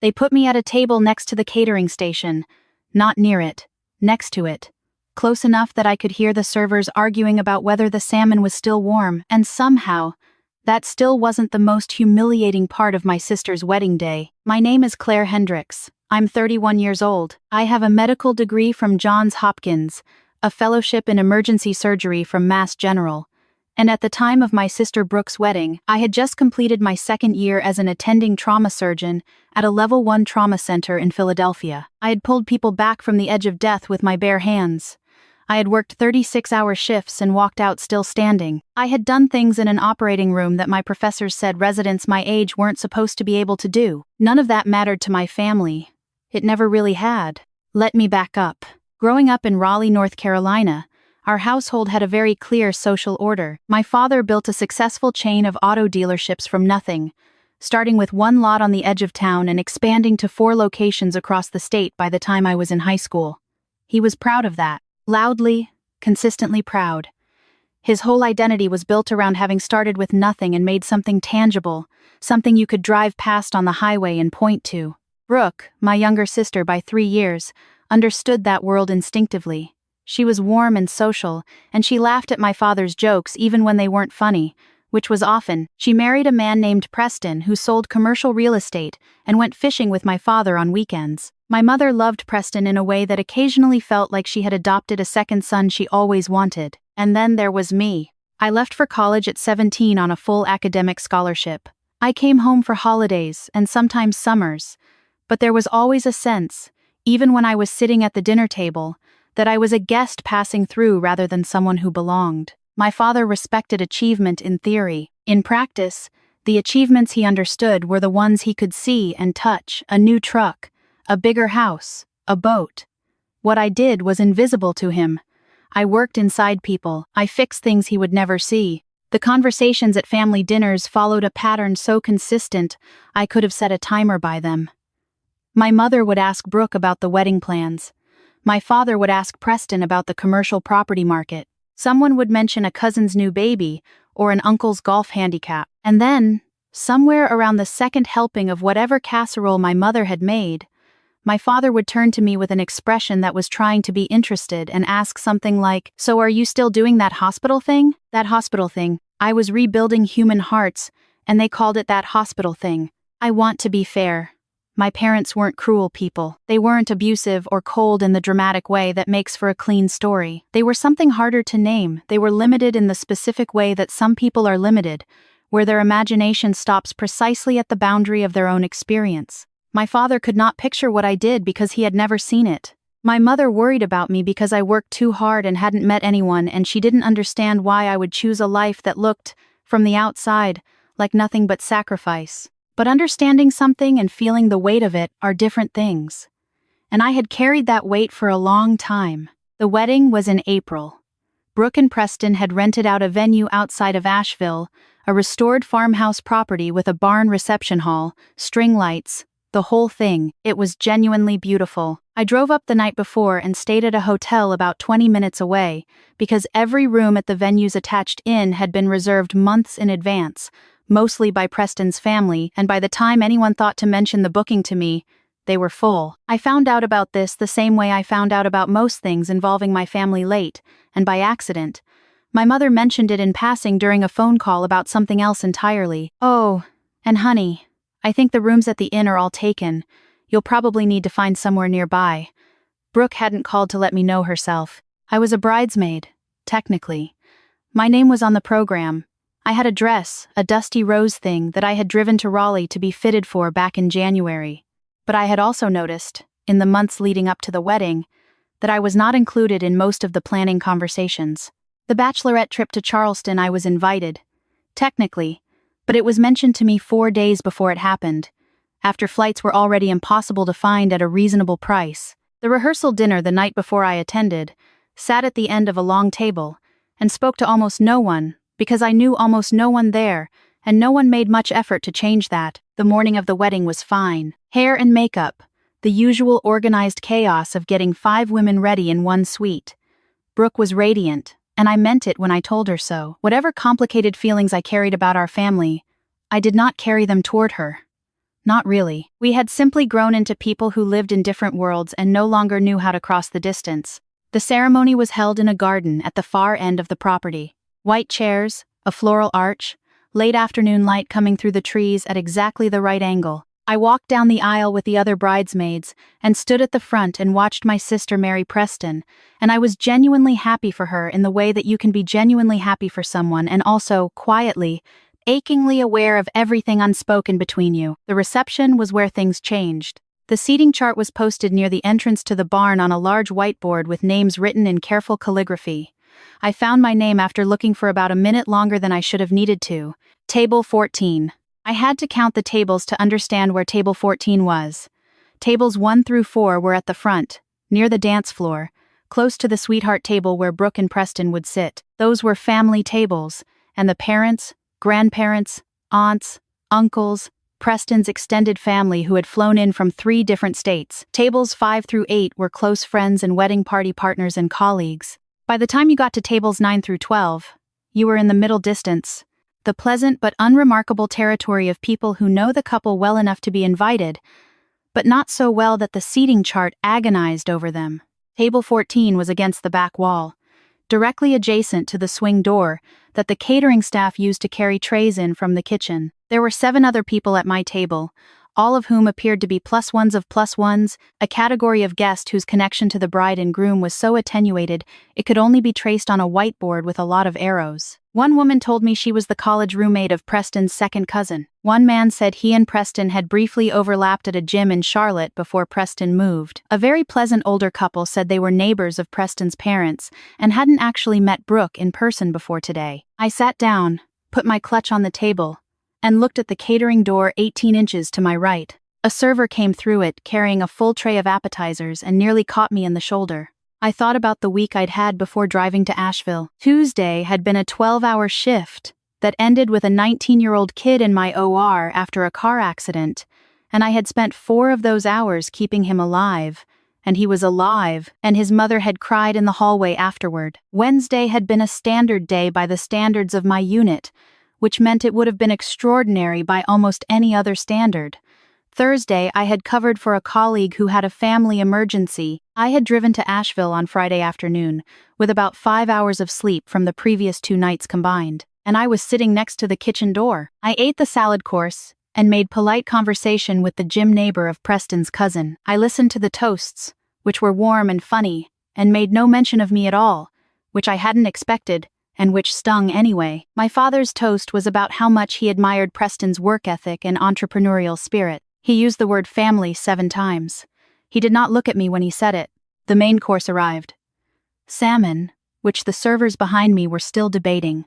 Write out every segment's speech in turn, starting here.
They put me at a table next to the catering station. Not near it. Next to it. Close enough that I could hear the servers arguing about whether the salmon was still warm, and somehow, that still wasn't the most humiliating part of my sister's wedding day. My name is Claire Hendricks. I'm 31 years old. I have a medical degree from Johns Hopkins, a fellowship in emergency surgery from Mass General, and at the time of my sister Brooke's wedding, I had just completed my second year as an attending trauma surgeon at a Level 1 trauma center in Philadelphia. I had pulled people back from the edge of death with my bare hands. I had worked 36-hour shifts and walked out still standing. I had done things in an operating room that my professors said residents my age weren't supposed to be able to do. None of that mattered to my family. It never really had. Let me back up. Growing up in Raleigh, North Carolina, our household had a very clear social order. My father built a successful chain of auto dealerships from nothing, starting with one lot on the edge of town and expanding to 4 locations across the state by the time I was in high school. He was proud of that. Loudly, consistently proud. His whole identity was built around having started with nothing and made something tangible, something you could drive past on the highway and point to. Brooke, my younger sister by 3 years, understood that world instinctively. She was warm and social, and she laughed at my father's jokes even when they weren't funny, which was often. She married a man named Preston who sold commercial real estate and went fishing with my father on weekends. My mother loved Preston in a way that occasionally felt like she had adopted a second son she always wanted. And then there was me. I left for college at 17 on a full academic scholarship. I came home for holidays and sometimes summers, but there was always a sense, even when I was sitting at the dinner table, that I was a guest passing through rather than someone who belonged. My father respected achievement in theory. In practice, the achievements he understood were the ones he could see and touch: a new truck, a bigger house, a boat. What I did was invisible to him. I worked inside people. I fixed things he would never see. The conversations at family dinners followed a pattern so consistent, I could have set a timer by them. My mother would ask Brooke about the wedding plans. My father would ask Preston about the commercial property market. Someone would mention a cousin's new baby or an uncle's golf handicap. And then, somewhere around the second helping of whatever casserole my mother had made, my father would turn to me with an expression that was trying to be interested and ask something like, "So are you still doing that hospital thing?" That hospital thing. I was rebuilding human hearts, and they called it that hospital thing. I want to be fair. My parents weren't cruel people. They weren't abusive or cold in the dramatic way that makes for a clean story. They were something harder to name. They were limited in the specific way that some people are limited, where their imagination stops precisely at the boundary of their own experience. My father could not picture what I did because he had never seen it. My mother worried about me because I worked too hard and hadn't met anyone, and she didn't understand why I would choose a life that looked, from the outside, like nothing but sacrifice. But understanding something and feeling the weight of it are different things. And I had carried that weight for a long time. The wedding was in April. Brooke and Preston had rented out a venue outside of Asheville, a restored farmhouse property with a barn reception hall, string lights, the whole thing. It was genuinely beautiful. I drove up the night before and stayed at a hotel about 20 minutes away, because every room at the venue's attached inn had been reserved months in advance, mostly by Preston's family, and by the time anyone thought to mention the booking to me, they were full. I found out about this the same way I found out about most things involving my family late, and by accident. My mother mentioned it in passing during a phone call about something else entirely. "Oh, and honey, I think the rooms at the inn are all taken. You'll probably need to find somewhere nearby." Brooke hadn't called to let me know herself. I was a bridesmaid, technically. My name was on the program. I had a dress, a dusty rose thing that I had driven to Raleigh to be fitted for back in January. But I had also noticed, in the months leading up to the wedding, that I was not included in most of the planning conversations. The bachelorette trip to Charleston, I was invited, technically, but it was mentioned to me 4 days before it happened, after flights were already impossible to find at a reasonable price. The rehearsal dinner the night before I attended, sat at the end of a long table, and spoke to almost no one, because I knew almost no one there, and no one made much effort to change that. The morning of the wedding was fine. Hair and makeup, the usual organized chaos of getting 5 women ready in one suite. Brooke was radiant, and I meant it when I told her so. Whatever complicated feelings I carried about our family, I did not carry them toward her. Not really. We had simply grown into people who lived in different worlds and no longer knew how to cross the distance. The ceremony was held in a garden at the far end of the property. White chairs, a floral arch, late afternoon light coming through the trees at exactly the right angle. I walked down the aisle with the other bridesmaids and stood at the front and watched my sister marry Preston, and I was genuinely happy for her in the way that you can be genuinely happy for someone and also, quietly, achingly aware of everything unspoken between you. The reception was where things changed. The seating chart was posted near the entrance to the barn on a large whiteboard with names written in careful calligraphy. I found my name after looking for about a minute longer than I should have needed to. Table 14. I had to count the tables to understand where table 14 was. Tables 1 through 4 were at the front, near the dance floor, close to the sweetheart table where Brooke and Preston would sit. Those were family tables, and the parents, grandparents, aunts, uncles, Preston's extended family who had flown in from 3 different states. Tables 5 through 8 were close friends and wedding party partners and colleagues. By the time you got to tables 9 through 12, you were in the middle distance, the pleasant but unremarkable territory of people who know the couple well enough to be invited, but not so well that the seating chart agonized over them. Table 14 was against the back wall, directly adjacent to the swing door that the catering staff used to carry trays in from the kitchen. There were 7 other people at my table, all of whom appeared to be +1s of +1s, a category of guest whose connection to the bride and groom was so attenuated it could only be traced on a whiteboard with a lot of arrows. One woman told me she was the college roommate of Preston's second cousin. One man said he and Preston had briefly overlapped at a gym in Charlotte before Preston moved. A very pleasant older couple said they were neighbors of Preston's parents and hadn't actually met Brooke in person before today. I sat down, put my clutch on the table, and looked at the catering door 18 inches to my right. A server came through it, carrying a full tray of appetizers, and nearly caught me in the shoulder. I thought about the week I'd had before driving to Asheville. Tuesday had been a 12-hour shift that ended with a 19-year-old kid in my OR after a car accident, and I had spent 4 of those hours keeping him alive, and he was alive, and his mother had cried in the hallway afterward. Wednesday had been a standard day by the standards of my unit, which meant it would have been extraordinary by almost any other standard. Thursday, I had covered for a colleague who had a family emergency. I had driven to Asheville on Friday afternoon, with about 5 hours of sleep from the previous 2 nights combined, and I was sitting next to the kitchen door. I ate the salad course and made polite conversation with the gym neighbor of Preston's cousin. I listened to the toasts, which were warm and funny, and made no mention of me at all, which I hadn't expected, and which stung anyway. My father's toast was about how much he admired Preston's work ethic and entrepreneurial spirit. He used the word family 7 times. He did not look at me when he said it. The main course arrived. Salmon, which the servers behind me were still debating.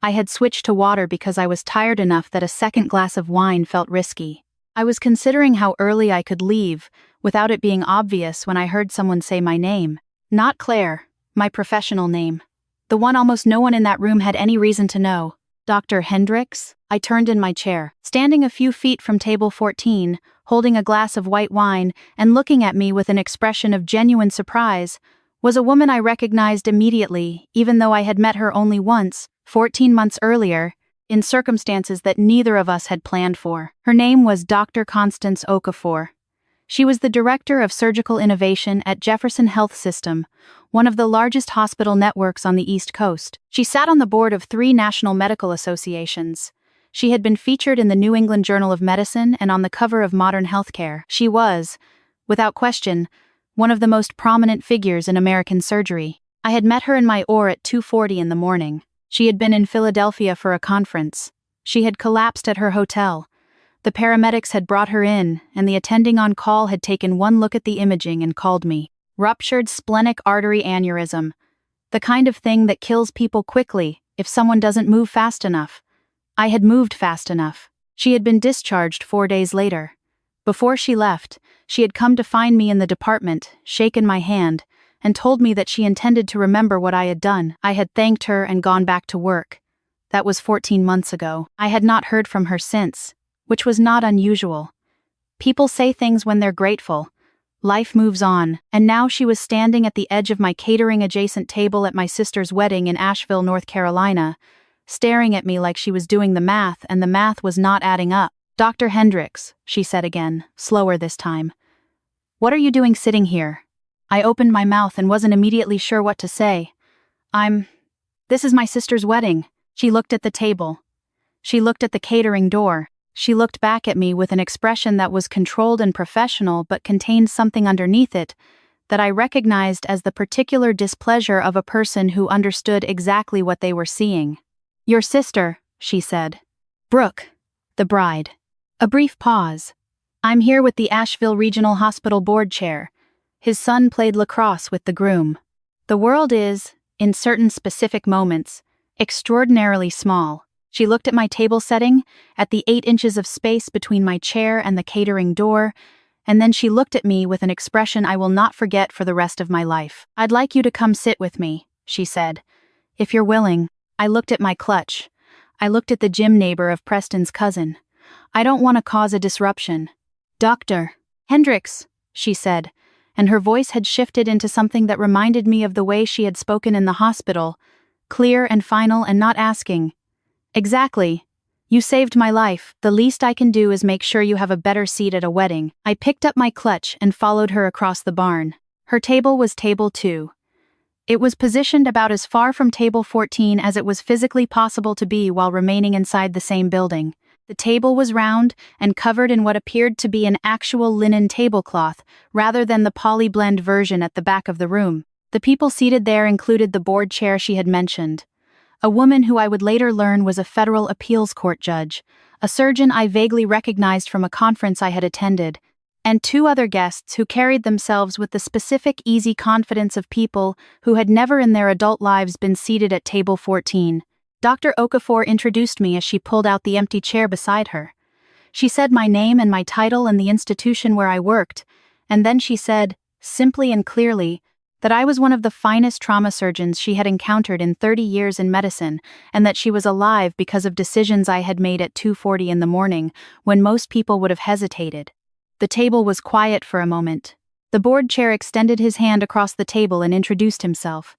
I had switched to water because I was tired enough that a second glass of wine felt risky. I was considering how early I could leave without it being obvious when I heard someone say my name. Not Claire, my professional name. The one almost no one in that room had any reason to know. Dr. Hendricks? I turned in my chair. Standing a few feet from table 14, holding a glass of white wine and looking at me with an expression of genuine surprise, was a woman I recognized immediately, even though I had met her only once, 14 months earlier, in circumstances that neither of us had planned for. Her name was Dr. Constance Okafor. She was the Director of Surgical Innovation at Jefferson Health System, one of the largest hospital networks on the East Coast. She sat on the board of 3 national medical associations. She had been featured in the New England Journal of Medicine and on the cover of Modern Healthcare. She was, without question, one of the most prominent figures in American surgery. I had met her in my OR at 2:40 in the morning. She had been in Philadelphia for a conference. She had collapsed at her hotel. The paramedics had brought her in, and the attending on call had taken one look at the imaging and called me. Ruptured splenic artery aneurysm. The kind of thing that kills people quickly if someone doesn't move fast enough. I had moved fast enough. She had been discharged 4 days later. Before she left, she had come to find me in the department, shaken my hand, and told me that she intended to remember what I had done. I had thanked her and gone back to work. That was 14 months ago. I had not heard from her since, which was not unusual. People say things when they're grateful. Life moves on, and now she was standing at the edge of my catering-adjacent table at my sister's wedding in Asheville, North Carolina, staring at me like she was doing the math, and the math was not adding up. Dr. Hendricks, she said again, slower this time. What are you doing sitting here? I opened my mouth and wasn't immediately sure what to say. This is my sister's wedding. She looked at the table. She looked at the catering door. She looked back at me with an expression that was controlled and professional but contained something underneath it that I recognized as the particular displeasure of a person who understood exactly what they were seeing. Your sister, she said. Brooke, the bride. A brief pause. I'm here with the Asheville Regional Hospital board chair. His son played lacrosse with the groom. The world is, in certain specific moments, extraordinarily small. She looked at my table setting, at the 8 inches of space between my chair and the catering door, and then she looked at me with an expression I will not forget for the rest of my life. I'd like you to come sit with me, she said. If you're willing. I looked at my clutch. I looked at the gym neighbor of Preston's cousin. I don't want to cause a disruption. Dr. Hendricks, she said, and her voice had shifted into something that reminded me of the way she had spoken in the hospital, clear and final and not asking. Exactly. You saved my life. The least I can do is make sure you have a better seat at a wedding. I picked up my clutch and followed her across the barn. Her table was table 2. It was positioned about as far from table 14 as it was physically possible to be while remaining inside the same building. The table was round and covered in what appeared to be an actual linen tablecloth, rather than the polyblend version at the back of the room. The people seated there included the board chair she had mentioned, a woman who I would later learn was a federal appeals court judge, a surgeon I vaguely recognized from a conference I had attended, and 2 other guests who carried themselves with the specific easy confidence of people who had never in their adult lives been seated at table 14. Dr. Okafor introduced me as she pulled out the empty chair beside her. She said my name and my title and the institution where I worked, and then she said, simply and clearly, that I was one of the finest trauma surgeons she had encountered in 30 years in medicine, and that she was alive because of decisions I had made at 2:40 in the morning, when most people would have hesitated. The table was quiet for a moment. The board chair extended his hand across the table and introduced himself.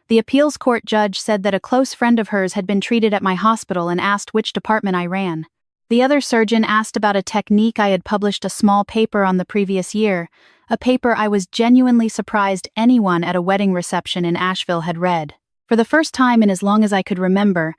The appeals court judge said that a close friend of hers had been treated at my hospital and asked which department I ran. The other surgeon asked about a technique I had published a small paper on the previous year, a paper I was genuinely surprised anyone at a wedding reception in Asheville had read. For the first time in as long as I could remember,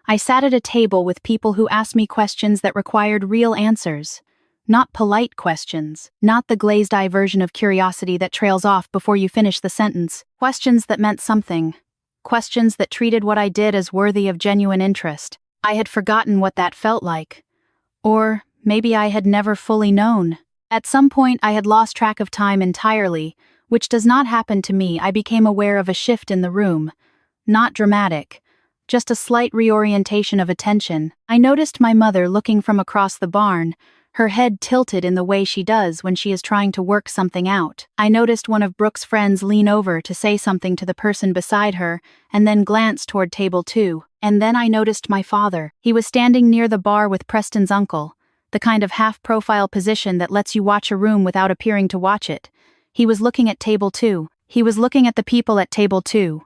I sat at a table with people who asked me questions that required real answers. Not polite questions, not the glazed-eye version of curiosity that trails off before you finish the sentence. Questions that meant something. Questions that treated what I did as worthy of genuine interest. I had forgotten what that felt like. Or maybe I had never fully known. At some point I had lost track of time entirely, which does not happen to me. I became aware of a shift in the room. Not dramatic, just a slight reorientation of attention. I noticed my mother looking from across the barn, her head tilted in the way she does when she is trying to work something out. I noticed one of Brooke's friends lean over to say something to the person beside her, and then glance toward table 2. And then I noticed my father. He was standing near the bar with Preston's uncle, the kind of half-profile position that lets you watch a room without appearing to watch it. He was looking at table 2. He was looking at the people at table 2.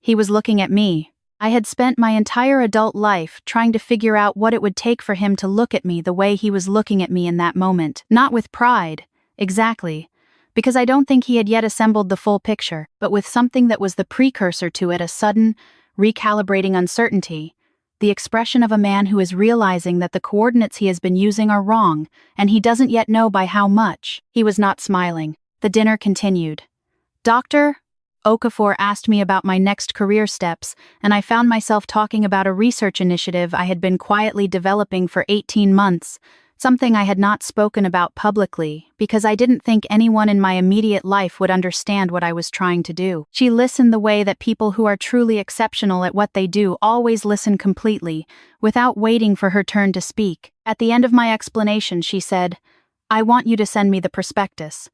He was looking at me. I had spent my entire adult life trying to figure out what it would take for him to look at me the way he was looking at me in that moment. Not with pride, exactly, because I don't think he had yet assembled the full picture, but with something that was the precursor to it, a sudden, recalibrating uncertainty. The expression of a man who is realizing that the coordinates he has been using are wrong, and he doesn't yet know by how much. He was not smiling. The dinner continued. Dr. Okafor asked me about my next career steps, and I found myself talking about a research initiative I had been quietly developing for 18 months, something I had not spoken about publicly, because I didn't think anyone in my immediate life would understand what I was trying to do. She listened the way that people who are truly exceptional at what they do always listen completely, without waiting for her turn to speak. At the end of my explanation, she said, I want you to send me the prospectus.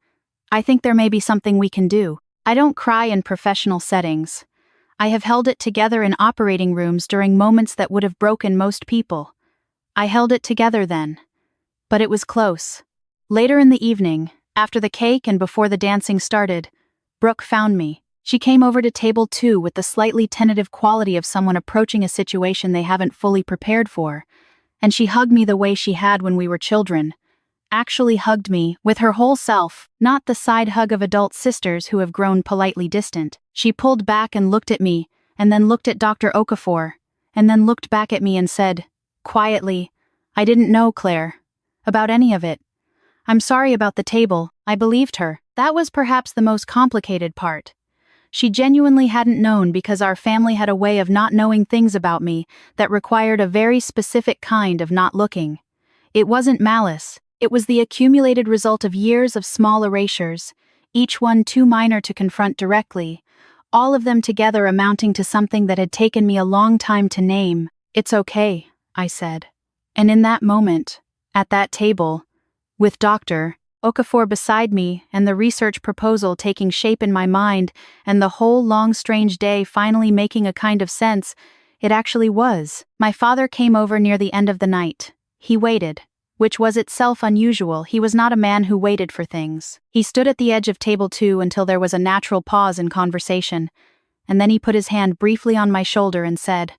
I think there may be something we can do. I don't cry in professional settings. I have held it together in operating rooms during moments that would have broken most people. I held it together then. But it was close. Later in the evening, after the cake and before the dancing started, Brooke found me. She came over to table 2 with the slightly tentative quality of someone approaching a situation they haven't fully prepared for, and she hugged me the way she had when we were children. Actually hugged me, with her whole self, not the side hug of adult sisters who have grown politely distant. She pulled back and looked at me, and then looked at Dr. Okafor, and then looked back at me and said, quietly, "I didn't know, Claire, about any of it. I'm sorry about the table." I believed her. That was perhaps the most complicated part. She genuinely hadn't known because our family had a way of not knowing things about me that required a very specific kind of not looking. It wasn't malice. It was the accumulated result of years of small erasures, each one too minor to confront directly, all of them together amounting to something that had taken me a long time to name. "It's okay," I said. And in that moment, at that table, with Dr. Okafor beside me and the research proposal taking shape in my mind and the whole long strange day finally making a kind of sense, it actually was. My father came over near the end of the night. He waited, which was itself unusual. He was not a man who waited for things. He stood at the edge of table 2 until there was a natural pause in conversation, and then he put his hand briefly on my shoulder and said,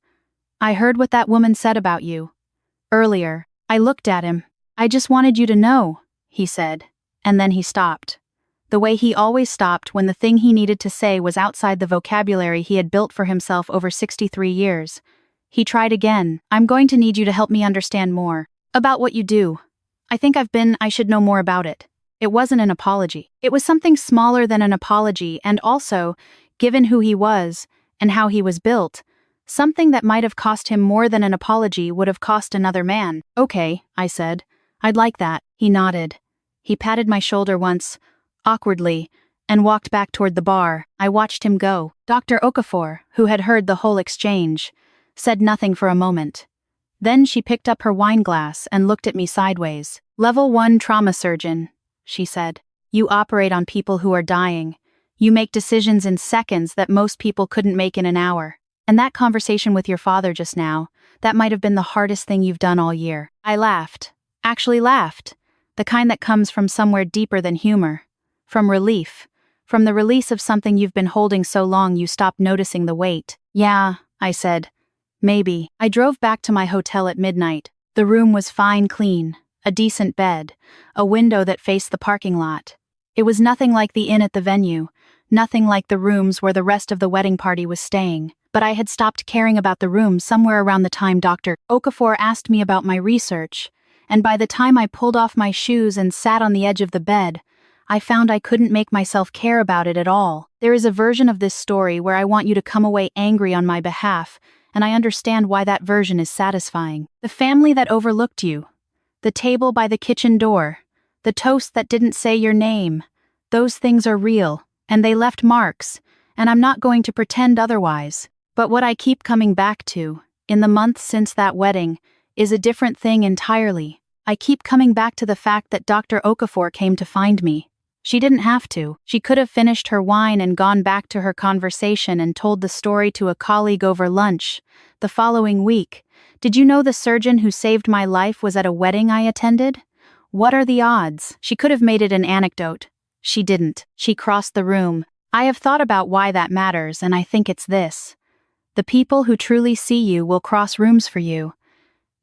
"I heard what that woman said about you earlier." I looked at him. "I just wanted you to know," he said, and then he stopped. The way he always stopped when the thing he needed to say was outside the vocabulary he had built for himself over 63 years. He tried again. "I'm going to need you to help me understand more about what you do. I should know more about it." It wasn't an apology. It was something smaller than an apology, and also, given who he was and how he was built, something that might have cost him more than an apology would have cost another man. "Okay," I said. "I'd like that." He nodded. He patted my shoulder once, awkwardly, and walked back toward the bar. I watched him go. Dr. Okafor, who had heard the whole exchange, said nothing for a moment. Then she picked up her wine glass and looked at me sideways. "Level 1 trauma surgeon," she said. "You operate on people who are dying. You make decisions in seconds that most people couldn't make in an hour. And that conversation with your father just now, that might have been the hardest thing you've done all year." I laughed. Actually laughed. The kind that comes from somewhere deeper than humor. From relief. From the release of something you've been holding so long you stop noticing the weight. "Yeah," I said. "Maybe." I drove back to my hotel at midnight. The room was fine clean, a decent bed, a window that faced the parking lot. It was nothing like the inn at the venue, nothing like the rooms where the rest of the wedding party was staying. But I had stopped caring about the room somewhere around the time Dr. Okafor asked me about my research, and by the time I pulled off my shoes and sat on the edge of the bed, I found I couldn't make myself care about it at all. There is a version of this story where I want you to come away angry on my behalf, and I understand why that version is satisfying. The family that overlooked you, the table by the kitchen door, the toast that didn't say your name, those things are real, and they left marks, and I'm not going to pretend otherwise. But what I keep coming back to, in the months since that wedding, is a different thing entirely. I keep coming back to the fact that Dr. Okafor came to find me. She didn't have to. She could have finished her wine and gone back to her conversation and told the story to a colleague over lunch. The following week, "Did you know the surgeon who saved my life was at a wedding I attended? What are the odds?" She could have made it an anecdote. She didn't. She crossed the room. I have thought about why that matters, and I think it's this. The people who truly see you will cross rooms for you.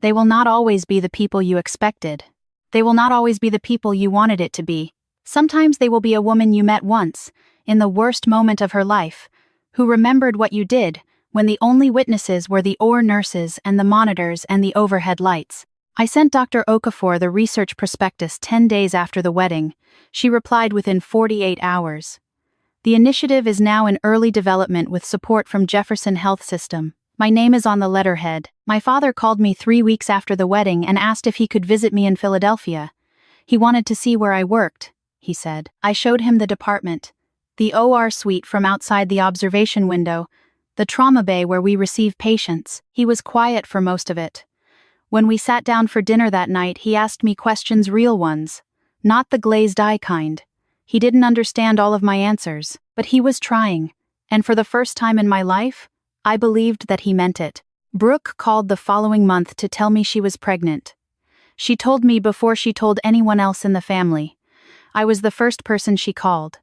They will not always be the people you expected. They will not always be the people you wanted it to be. Sometimes they will be a woman you met once, in the worst moment of her life, who remembered what you did when the only witnesses were the OR nurses and the monitors and the overhead lights. I sent Dr. Okafor the research prospectus 10 days after the wedding. She replied within 48 hours. The initiative is now in early development with support from Jefferson Health System. My name is on the letterhead. My father called me 3 weeks after the wedding and asked if he could visit me in Philadelphia. He wanted to see where I worked, he said. I showed him the department, the OR suite from outside the observation window, the trauma bay where we receive patients. He was quiet for most of it. When we sat down for dinner that night, he asked me questions, real ones, not the glazed eye kind. He didn't understand all of my answers, but he was trying, and for the first time in my life, I believed that he meant it. Brooke called the following month to tell me she was pregnant. She told me before she told anyone else in the family. I was the first person she called.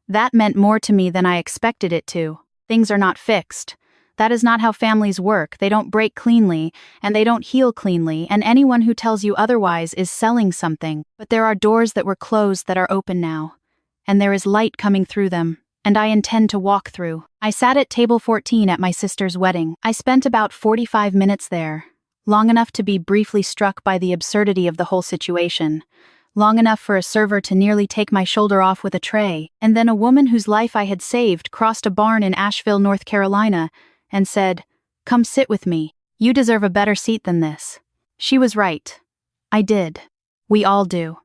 That meant more to me than I expected it to. Things are not fixed. That is not how families work. They don't break cleanly, and they don't heal cleanly, and anyone who tells you otherwise is selling something. But there are doors that were closed that are open now. And there is light coming through them, and I intend to walk through. I sat at table 14 at my sister's wedding. I spent about 45 minutes there, long enough to be briefly struck by the absurdity of the whole situation, long enough for a server to nearly take my shoulder off with a tray, and then a woman whose life I had saved crossed a barn in Asheville, North Carolina, and said, "Come sit with me. You deserve a better seat than this." She was right. I did. We all do.